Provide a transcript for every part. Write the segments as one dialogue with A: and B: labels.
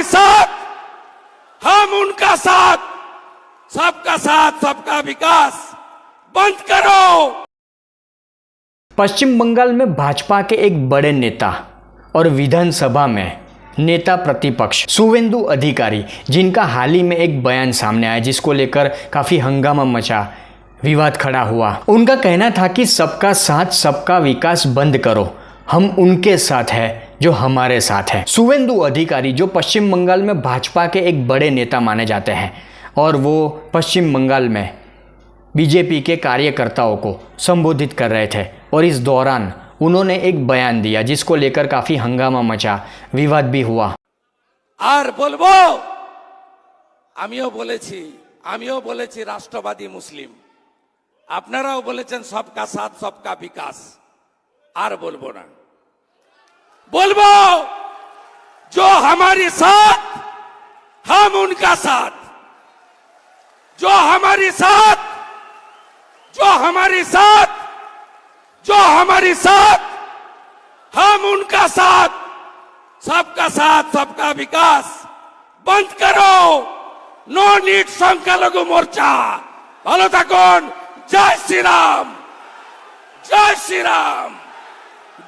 A: हमारी साथ, हम उनका साथ, सबका साथ सबका विकास बंद करो।
B: पश्चिम बंगाल में भाजपा के एक बड़े नेता और विधानसभा में नेता प्रतिपक्ष शुवेंदु अधिकारी, जिनका हाल ही में एक बयान सामने आया जिसको लेकर काफ़ी हंगामा मचा, विवाद खड़ा हुआ। उनका कहना था कि सबका साथ सबका विकास बंद करो, हम उनके साथ हैं जो हमारे साथ है। शुवेंदु अधिकारी जो पश्चिम बंगाल में भाजपा के एक बड़े नेता माने जाते हैं और वो पश्चिम बंगाल में बीजेपी के कार्यकर्ताओं को संबोधित कर रहे थे और इस दौरान उन्होंने एक बयान दिया जिसको लेकर काफ़ी हंगामा मचा, विवाद भी हुआ।
A: আর বলবো আমিও বলেছি রাষ্ট্রবাদী মুসলিম, আপনারাও বলেছেন सबका साथ सबका विकास। আর বলবো না, बोलबो जो हमारी साथ हम उनका साथ, जो हमारी साथ, जो हमारी साथ, जो हमारी साथ, हम उनका साथ, सबका साथ सबका विकास बंद करो। नो नीड संख्यालघु मोर्चा। ভালো থাকুন। जय श्री राम, जय श्री राम,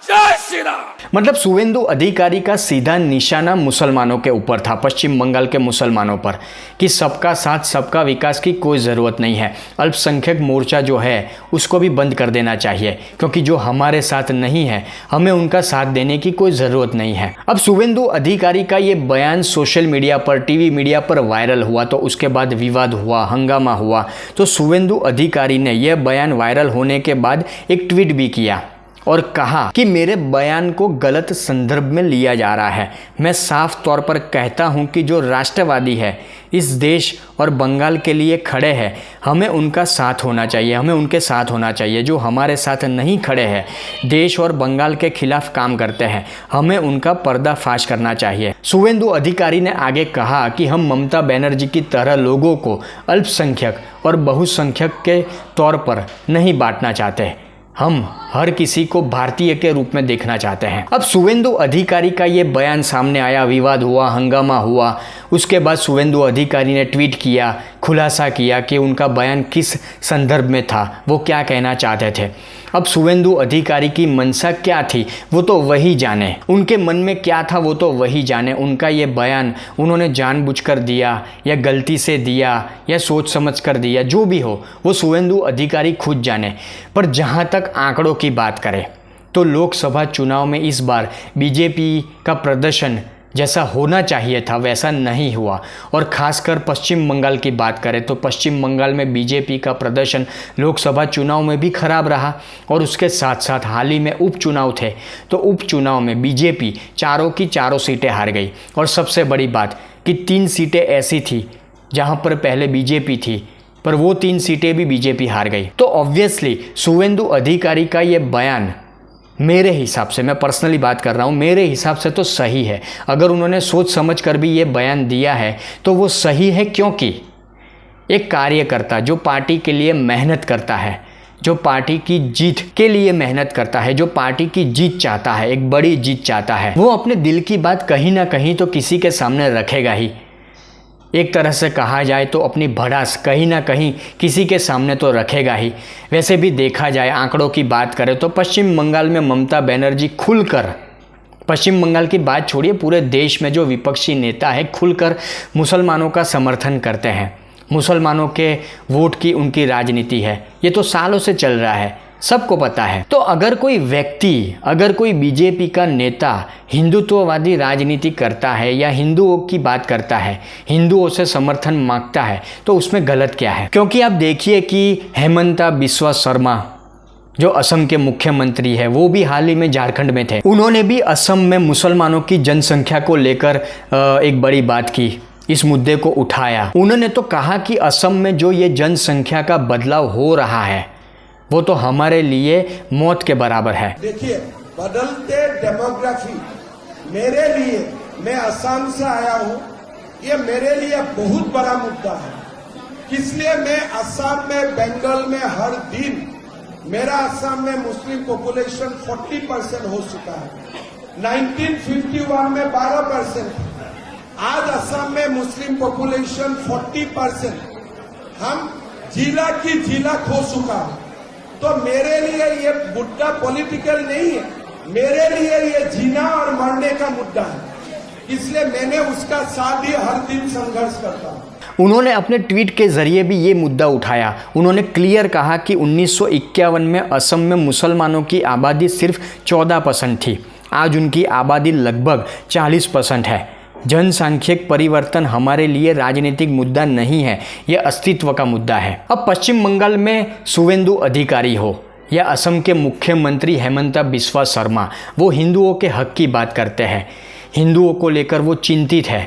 A: जय श्री राम।
B: मतलब शुवेंदु अधिकारी का सीधा निशाना मुसलमानों के ऊपर था, पश्चिम बंगाल के मुसलमानों पर, कि सबका साथ सबका विकास की कोई ज़रूरत नहीं है। अल्पसंख्यक मोर्चा जो है उसको भी बंद कर देना चाहिए, क्योंकि जो हमारे साथ नहीं है हमें उनका साथ देने की कोई ज़रूरत नहीं है। अब शुवेंदु अधिकारी का ये बयान सोशल मीडिया पर, टीवी मीडिया पर वायरल हुआ तो उसके बाद विवाद हुआ, हंगामा हुआ। तो शुवेंदु अधिकारी ने यह बयान वायरल होने के बाद एक ट्वीट भी किया और कहा कि मेरे बयान को गलत संदर्भ में लिया जा रहा है। मैं साफ तौर पर कहता हूं कि जो राष्ट्रवादी है, इस देश और बंगाल के लिए खड़े हैं, हमें उनका साथ होना चाहिए, हमें उनके साथ होना चाहिए। जो हमारे साथ नहीं खड़े हैं, देश और बंगाल के खिलाफ काम करते हैं, हमें उनका पर्दाफाश करना चाहिए। शुवेंदु अधिकारी ने आगे कहा कि हम ममता बनर्जी की तरह लोगों को अल्पसंख्यक और बहुसंख्यक के तौर पर नहीं बांटना चाहते, हम हर किसी को भारतीय के रूप में देखना चाहते हैं। अब शुवेंदु अधिकारी का ये बयान सामने आया, विवाद हुआ, हंगामा हुआ। उसके बाद शुवेंदु अधिकारी ने ट्वीट किया, खुलासा किया कि उनका बयान किस संदर्भ में था, वो क्या कहना चाहते थे। अब शुवेंदु अधिकारी की मंशा क्या थी वो तो वही जाने, उनके मन में क्या था वो तो वही जाने। उनका ये बयान उन्होंने जानबूझकर दिया या गलती से दिया या सोच समझ कर दिया, जो भी हो वो शुवेंदु अधिकारी खुद जाने। पर जहाँ तक आंकड़ों की बात करें तो लोकसभा चुनाव में इस बार बीजेपी का प्रदर्शन जैसा होना चाहिए था वैसा नहीं हुआ। और ख़ासकर पश्चिम बंगाल की बात करें तो पश्चिम बंगाल में बीजेपी का प्रदर्शन लोकसभा चुनाव में भी खराब रहा और उसके साथ साथ हाल ही में उपचुनाव थे, तो उपचुनाव में बीजेपी चारों की चारों सीटें हार गई। और सबसे बड़ी बात कि 3 सीटें ऐसी थी जहां पर पहले बीजेपी थी, पर वो 3 सीटें भी बीजेपी हार गई। तो ऑब्वियसली शुवेंदु अधिकारी का ये बयान मेरे हिसाब से, मैं पर्सनली बात कर रहा हूँ, मेरे हिसाब से तो सही है। अगर उन्होंने सोच समझ कर भी ये बयान दिया है तो वो सही है, क्योंकि एक कार्यकर्ता जो पार्टी के लिए मेहनत करता है, जो पार्टी की जीत के लिए मेहनत करता है, जो पार्टी की जीत चाहता है, एक बड़ी जीत चाहता है, वो अपने दिल की बात कहीं ना कहीं तो किसी के सामने रखेगा ही। एक तरह से कहा जाए तो अपनी भड़ास कहीं ना कहीं किसी के सामने तो रखेगा ही। वैसे भी देखा जाए, आंकड़ों की बात करें तो पश्चिम बंगाल में ममता बनर्जी खुलकर, पश्चिम बंगाल की बात छोड़िए, पूरे देश में जो विपक्षी नेता है खुलकर मुसलमानों का समर्थन करते हैं। मुसलमानों के वोट की उनकी राजनीति है, ये तो सालों से चल रहा है, सबको पता है। तो अगर कोई व्यक्ति, अगर कोई बीजेपी का नेता हिंदुत्ववादी राजनीति करता है या हिंदुओं की बात करता है, हिंदुओं से समर्थन मांगता है, तो उसमें गलत क्या है? क्योंकि आप देखिए कि हेमंता बिस्वा शर्मा जो असम के मुख्यमंत्री है, वो भी हाल ही में झारखंड में थे। उन्होंने भी असम में मुसलमानों की जनसंख्या को लेकर एक बड़ी बात की, इस मुद्दे को उठाया। उन्होंने तो कहा कि असम में जो ये जनसंख्या का बदलाव हो रहा है वो तो हमारे लिए मौत के बराबर है।
C: देखिए, बदलते डेमोग्राफी मेरे लिए, मैं असम से आया हूं, ये मेरे लिए बहुत बड़ा मुद्दा है। इसलिए मैं असम में, बंगाल में हर दिन, मेरा असम में मुस्लिम पॉपुलेशन 40% हो चुका है। 1951 में 12% था, आज असम में मुस्लिम पॉपुलेशन 40%, हम जिला की जिला खो चुका हूं। तो मेरे लिए ये मुद्दा पॉलिटिकल नहीं है, मेरे लिए ये जीना और मरने का मुद्दा है, इसलिए मैंने उसका साथ ही हर दिन संघर्ष करता हूं।
B: उन्होंने अपने ट्वीट के जरिए भी ये मुद्दा उठाया। उन्होंने क्लियर कहा कि 1951 में असम में मुसलमानों की आबादी सिर्फ 14% थी, आज उनकी आबादी लगभग 40% है। जनसांख्यिक परिवर्तन हमारे लिए राजनीतिक मुद्दा नहीं है, यह अस्तित्व का मुद्दा है। अब पश्चिम बंगाल में शुवेंदु अधिकारी हो या असम के मुख्यमंत्री हेमंत बिस्वा शर्मा, वो हिंदुओं के हक की बात करते हैं, हिंदुओं को लेकर वो चिंतित है।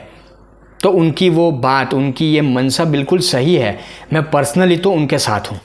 B: तो उनकी वो बात, उनकी ये मंशा बिल्कुल सही है। मैं पर्सनली तो उनके साथ हूँ।